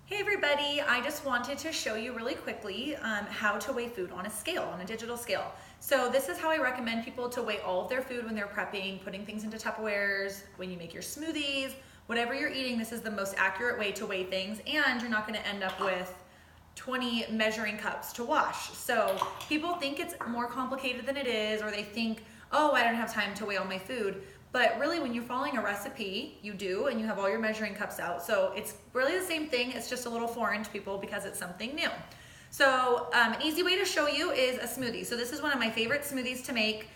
Hey everybody, I just wanted to show you really quickly how to weigh food on a scale, on a digital scale. So this is how I recommend people to weigh all of their food when they're prepping, putting things into Tupperwares, when you make your smoothies, whatever you're eating, this is the most accurate way to weigh things, and you're not gonna end up with 20 measuring cups to wash. So people think it's more complicated than it is, or they think, oh, I don't have time to weigh all my food. But really, when you're following a recipe, you do, and you have all your measuring cups out. So it's really the same thing, it's just a little foreign to people because it's something new. So an easy way to show you is a smoothie. So this is one of my favorite smoothies to make.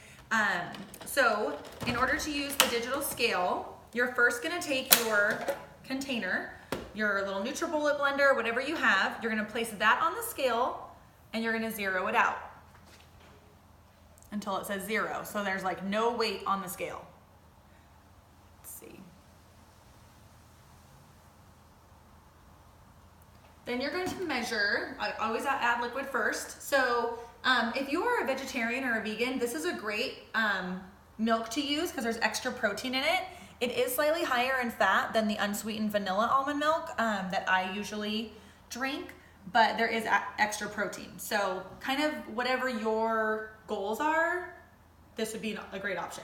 So in order to use the digital scale, you're first gonna take your container, your little NutriBullet blender, whatever you have, you're gonna place that on the scale and you're gonna zero it out until it says 0. So there's like no weight on the scale. See. Then you're going to measure, I always add liquid first. So if you are a vegetarian or a vegan, this is a great milk to use because there's extra protein in it. It is slightly higher in fat than the unsweetened vanilla almond milk that I usually drink, but there is extra protein. So kind of whatever your goals are, this would be a great option.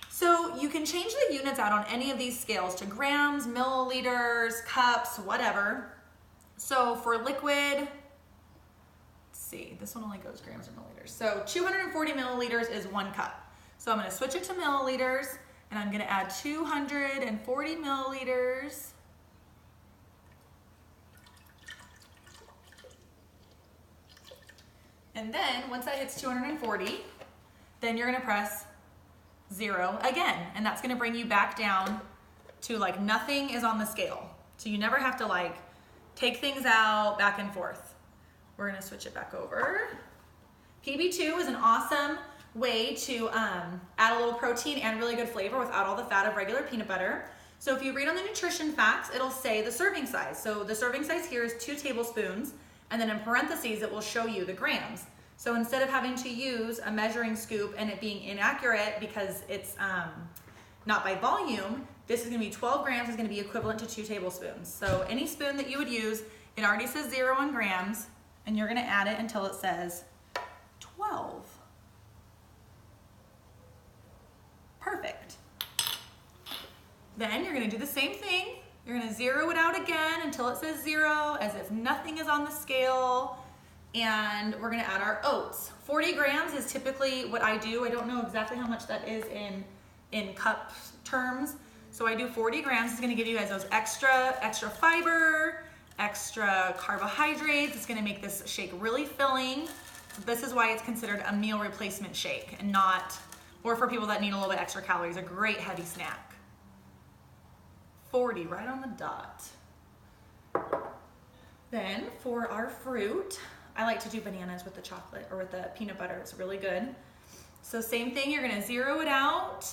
So you can change the units out on any of these scales to grams, milliliters, cups, whatever. So for liquid, let's see, this one only goes grams or milliliters. So 240 milliliters is 1 cup. So I'm gonna switch it to milliliters and I'm gonna add 240 milliliters. And then once that hits 240, then you're gonna press 0 again, and that's gonna bring you back down to like nothing is on the scale. So you never have to like take things out back and forth. We're gonna switch it back over. PB2 is an awesome way to add a little protein and really good flavor without all the fat of regular peanut butter. So if you read on the nutrition facts, it'll say the serving size. So the serving size here is 2 tablespoons, and then in parentheses, it will show you the grams. So instead of having to use a measuring scoop and it being inaccurate because it's not by volume, this is gonna be 12 grams is gonna be equivalent to 2 tablespoons. So any spoon that you would use, it already says 0 on grams, and you're gonna add it until it says 12. Perfect. Then you're gonna do the same thing. You're gonna zero it out again until it says 0, as if nothing is on the scale. And we're gonna add our oats. 40 grams is typically what I do. I don't know exactly how much that is in cup terms. So I do 40 grams. It's gonna give you guys those extra fiber, extra carbohydrates. It's gonna make this shake really filling. This is why it's considered a meal replacement shake and not, or for people that need a little bit extra calories, a great heavy snack. 40, right on the dot. Then for our fruit, I like to do bananas with the chocolate or with the peanut butter. It's really good. So same thing, you're gonna zero it out.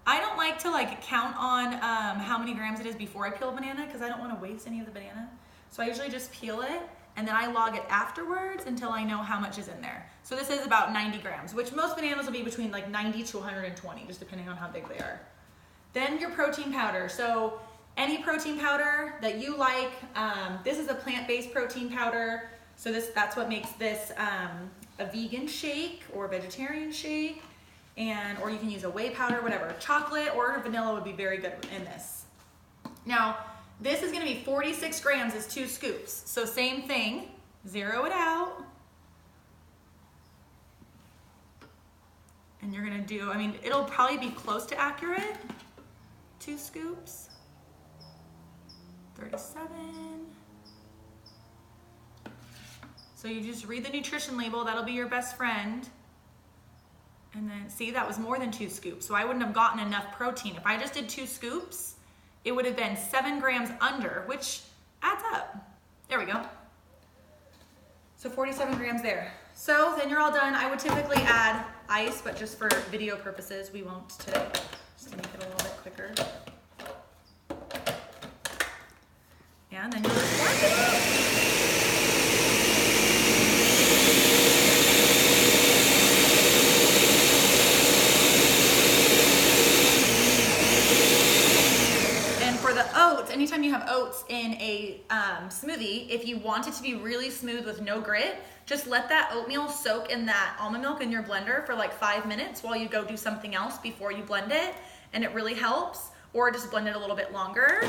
I don't like to like count on how many grams it is before I peel a banana because I don't wanna waste any of the banana. So I usually just peel it and then I log it afterwards until I know how much is in there. So this is about 90 grams, which most bananas will be between like 90 to 120, just depending on how big they are. Then your protein powder. So any protein powder that you like. This is a plant-based protein powder. So that's what makes this a vegan shake or a vegetarian shake. Or you can use a whey powder, whatever. Chocolate or vanilla would be very good in this. Now, this is gonna be 46 grams is 2 scoops. So same thing, zero it out. And you're gonna do, I mean, it'll probably be close to accurate. 2 scoops. 37. So you just read the nutrition label, that'll be your best friend. And then see, that was more than 2 scoops. So I wouldn't have gotten enough protein. If I just did 2 scoops, it would have been 7 grams under, which adds up. There we go. So 47 grams there. So then you're all done. I would typically add ice, but just for video purposes, we won't today, just to make it a little bit quicker. And then you'll just work it. And for the oats, oats, anytime you have oats in a smoothie, if you want it to be really smooth with no grit, just let that oatmeal soak in that almond milk in your blender for like 5 minutes while you go do something else before you blend it, and it really helps. Or just blend it a little bit longer.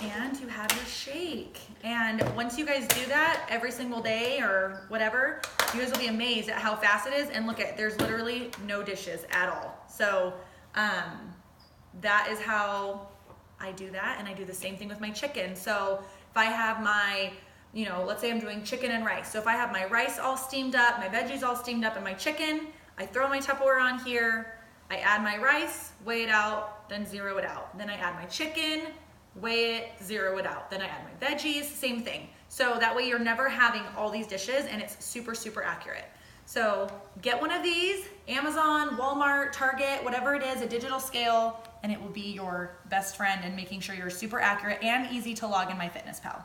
And you have your shake. And once you guys do that every single day or whatever, you guys will be amazed at how fast it is. And look at, there's literally no dishes at all. So that is how I do that. And I do the same thing with my chicken. So if I have my, you know, let's say I'm doing chicken and rice. So if I have my rice all steamed up, my veggies all steamed up, and my chicken, I throw my Tupperware on here, I add my rice, weigh it out, then zero it out. Then I add my chicken, weigh it, zero it out. Then I add my veggies, same thing. So that way you're never having all these dishes, and it's super, super accurate. So get one of these, Amazon, Walmart, Target, whatever it is, a digital scale, and it will be your best friend in making sure you're super accurate and easy to log in MyFitnessPal.